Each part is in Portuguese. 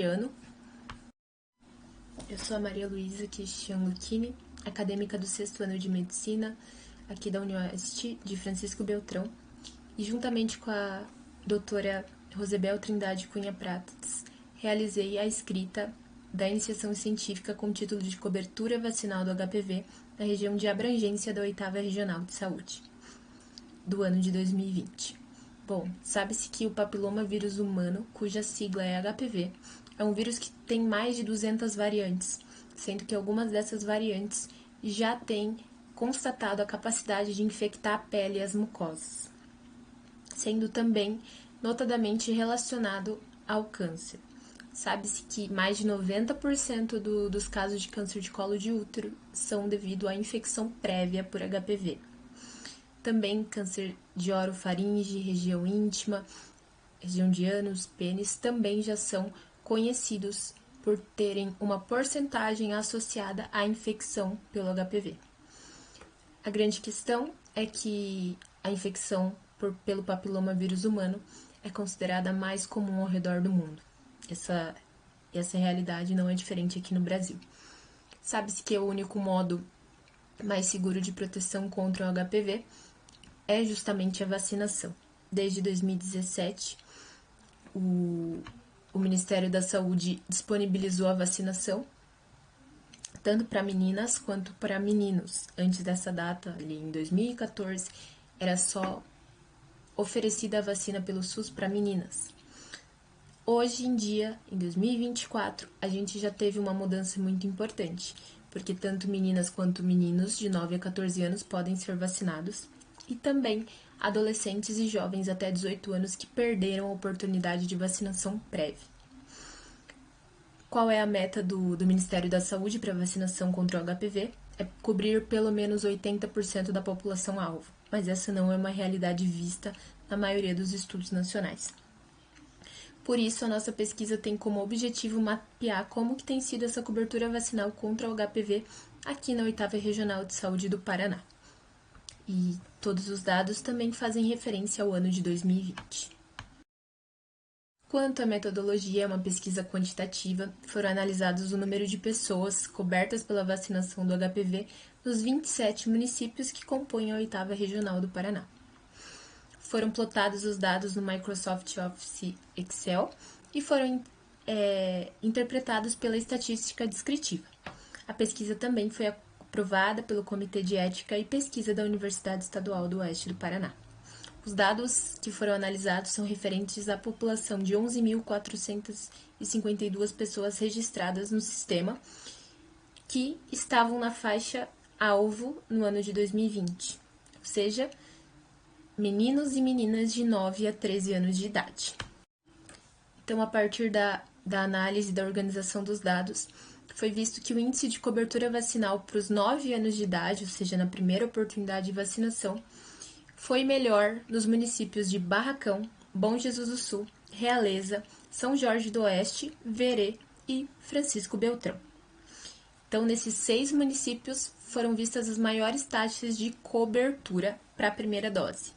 Ano. Eu sou a Maria Luísa Cristian Lucchini, acadêmica do 6º ano de Medicina, aqui da Unioeste de Francisco Beltrão, e juntamente com a doutora Rosebel Trindade Cunha Pratas, realizei a escrita da iniciação científica com o título de Cobertura Vacinal do HPV na região de abrangência da 8ª Regional de Saúde, do ano de 2020. Bom, sabe-se que o papilomavírus humano, cuja sigla é HPV, é um vírus que tem mais de 200 variantes, sendo que algumas dessas variantes já têm constatado a capacidade de infectar a pele e as mucosas, sendo também notadamente relacionado ao câncer. Sabe-se que mais de 90% dos casos de câncer de colo de útero são devido à infecção prévia por HPV. Também câncer de orofaringe, região íntima, região de ânus, pênis, também já são conhecidos por terem uma porcentagem associada à infecção pelo HPV. A grande questão é que a infecção pelo papilomavírus humano é considerada mais comum ao redor do mundo. Essa realidade não é diferente aqui no Brasil. Sabe-se que o único modo mais seguro de proteção contra o HPV é justamente a vacinação. Desde 2017, o Ministério da Saúde disponibilizou a vacinação, tanto para meninas quanto para meninos. Antes dessa data, ali em 2014, era só oferecida a vacina pelo SUS para meninas. Hoje em dia, em 2024, a gente já teve uma mudança muito importante, porque tanto meninas quanto meninos de 9 a 14 anos podem ser vacinados, e também adolescentes e jovens até 18 anos que perderam a oportunidade de vacinação prévia. Qual é a meta do Ministério da Saúde para vacinação contra o HPV? É cobrir pelo menos 80% da população-alvo, mas essa não é uma realidade vista na maioria dos estudos nacionais. Por isso, a nossa pesquisa tem como objetivo mapear como que tem sido essa cobertura vacinal contra o HPV aqui na 8ª Regional de Saúde do Paraná. E todos os dados também fazem referência ao ano de 2020. Quanto à metodologia, é uma pesquisa quantitativa, foram analisados o número de pessoas cobertas pela vacinação do HPV nos 27 municípios que compõem a 8ª Regional do Paraná. Foram plotados os dados no Microsoft Office Excel e foram interpretados pela estatística descritiva. A pesquisa também foi aprovada pelo Comitê de Ética e Pesquisa da Universidade Estadual do Oeste do Paraná. Os dados que foram analisados são referentes à população de 11.452 pessoas registradas no sistema que estavam na faixa alvo no ano de 2020, ou seja, meninos e meninas de 9 a 13 anos de idade. Então, a partir da análise da organização dos dados, foi visto que o índice de cobertura vacinal para os 9 anos de idade, ou seja, na primeira oportunidade de vacinação, foi melhor nos municípios de Barracão, Bom Jesus do Sul, Realeza, São Jorge do Oeste, Verê e Francisco Beltrão. Então, nesses 6 municípios, foram vistas as maiores taxas de cobertura para a primeira dose.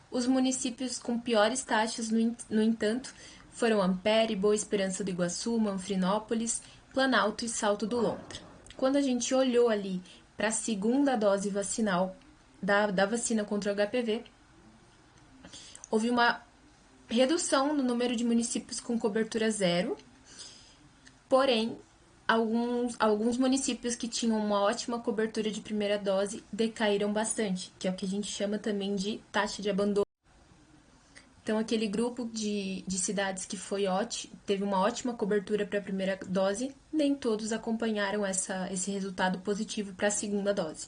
Os municípios com piores taxas, no entanto, foram Ampere, Boa Esperança do Iguaçu, Manfrinópolis, Planalto e Salto do Lontra. Quando a gente olhou ali para a segunda dose vacinal da vacina contra o HPV, houve uma redução no número de municípios com cobertura zero, porém, alguns municípios que tinham uma ótima cobertura de primeira dose decaíram bastante, que é o que a gente chama também de taxa de abandono. Então, aquele grupo de cidades que teve uma ótima cobertura para a primeira dose, nem todos acompanharam esse resultado positivo para a segunda dose.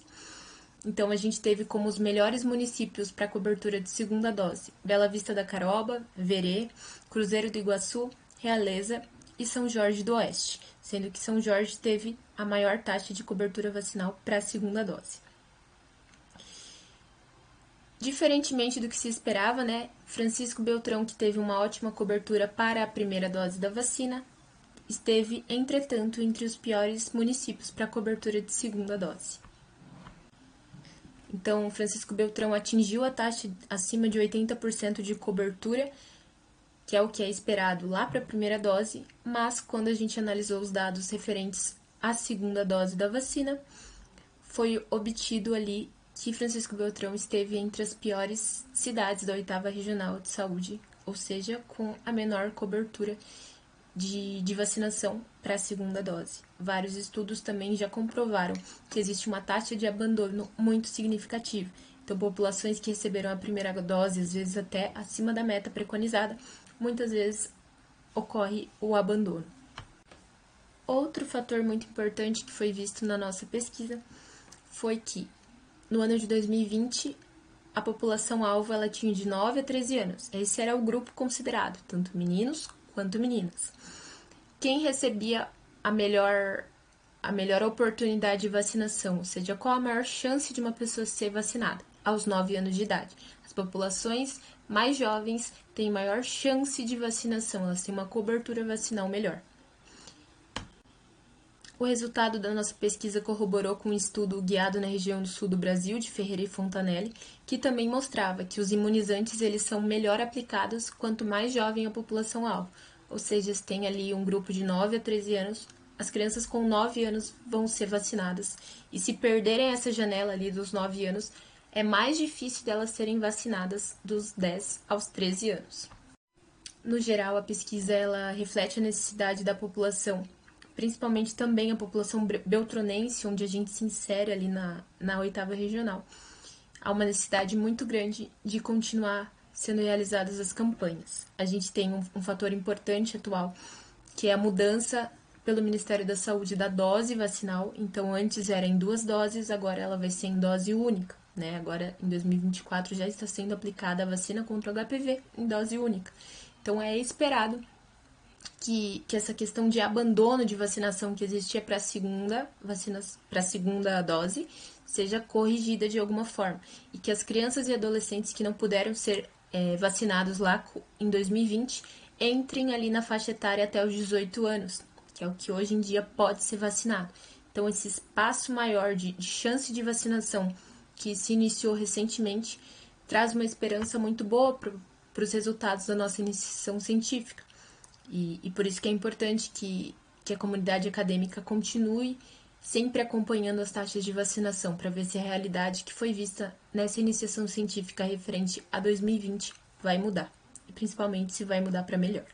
Então, a gente teve como os melhores municípios para cobertura de segunda dose: Bela Vista da Caroba, Verê, Cruzeiro do Iguaçu, Realeza e São Jorge do Oeste, sendo que São Jorge teve a maior taxa de cobertura vacinal para a segunda dose. Diferentemente do que se esperava, Francisco Beltrão, que teve uma ótima cobertura para a primeira dose da vacina, esteve, entretanto, entre os piores municípios para a cobertura de segunda dose. Então, Francisco Beltrão atingiu a taxa acima de 80% de cobertura que é o que é esperado lá para a primeira dose, mas quando a gente analisou os dados referentes à segunda dose da vacina, foi obtido ali que Francisco Beltrão esteve entre as piores cidades da 8ª Regional de Saúde, ou seja, com a menor cobertura de vacinação para a segunda dose. Vários estudos também já comprovaram que existe uma taxa de abandono muito significativa. Então, populações que receberam a primeira dose, às vezes até acima da meta preconizada, muitas vezes ocorre o abandono. Outro fator muito importante que foi visto na nossa pesquisa foi que, no ano de 2020, a população-alvo ela tinha de 9 a 13 anos. Esse era o grupo considerado, tanto meninos quanto meninas. Quem recebia a melhor oportunidade de vacinação, ou seja, qual a maior chance de uma pessoa ser vacinada? Aos 9 anos de idade. As populações mais jovens têm maior chance de vacinação, elas têm uma cobertura vacinal melhor. O resultado da nossa pesquisa corroborou com um estudo guiado na região do sul do Brasil, de Ferreira e Fontanelli, que também mostrava que os imunizantes eles são melhor aplicados quanto mais jovem a população-alvo. Ou seja, se tem ali um grupo de 9 a 13 anos, as crianças com 9 anos vão ser vacinadas. E se perderem essa janela ali dos 9 anos, é mais difícil delas serem vacinadas dos 10 aos 13 anos. No geral, a pesquisa ela reflete a necessidade da população, principalmente também a população beltronense, onde a gente se insere ali na 8ª Regional. Há uma necessidade muito grande de continuar sendo realizadas as campanhas. A gente tem um fator importante atual, que é a mudança pelo Ministério da Saúde da dose vacinal. Então, antes era em 2 doses, agora ela vai ser em dose única. Né? Agora, em 2024, já está sendo aplicada a vacina contra o HPV em dose única. Então, é esperado que essa questão de abandono de vacinação que existia para a segunda dose seja corrigida de alguma forma e que as crianças e adolescentes que não puderam ser vacinados lá em 2020 entrem ali na faixa etária até os 18 anos, que é o que hoje em dia pode ser vacinado. Então, esse espaço maior de chance de vacinação que se iniciou recentemente traz uma esperança muito boa para os resultados da nossa iniciação científica. E por isso que é importante que a comunidade acadêmica continue sempre acompanhando as taxas de vacinação para ver se a realidade que foi vista nessa iniciação científica referente a 2020 vai mudar, e principalmente se vai mudar para melhor.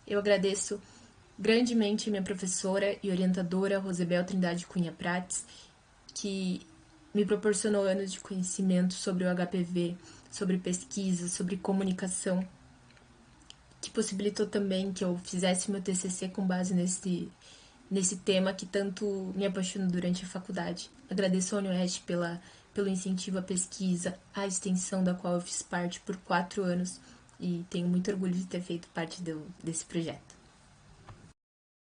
Eu agradeço grandemente minha professora e orientadora, Rosebel Trindade Cunha Prates, que me proporcionou anos de conhecimento sobre o HPV, sobre pesquisa, sobre comunicação, que possibilitou também que eu fizesse meu TCC com base nesse tema que tanto me apaixonou durante a faculdade. Agradeço ao UniOeste pelo incentivo à pesquisa, à extensão da qual eu fiz parte por 4 anos e tenho muito orgulho de ter feito parte desse projeto.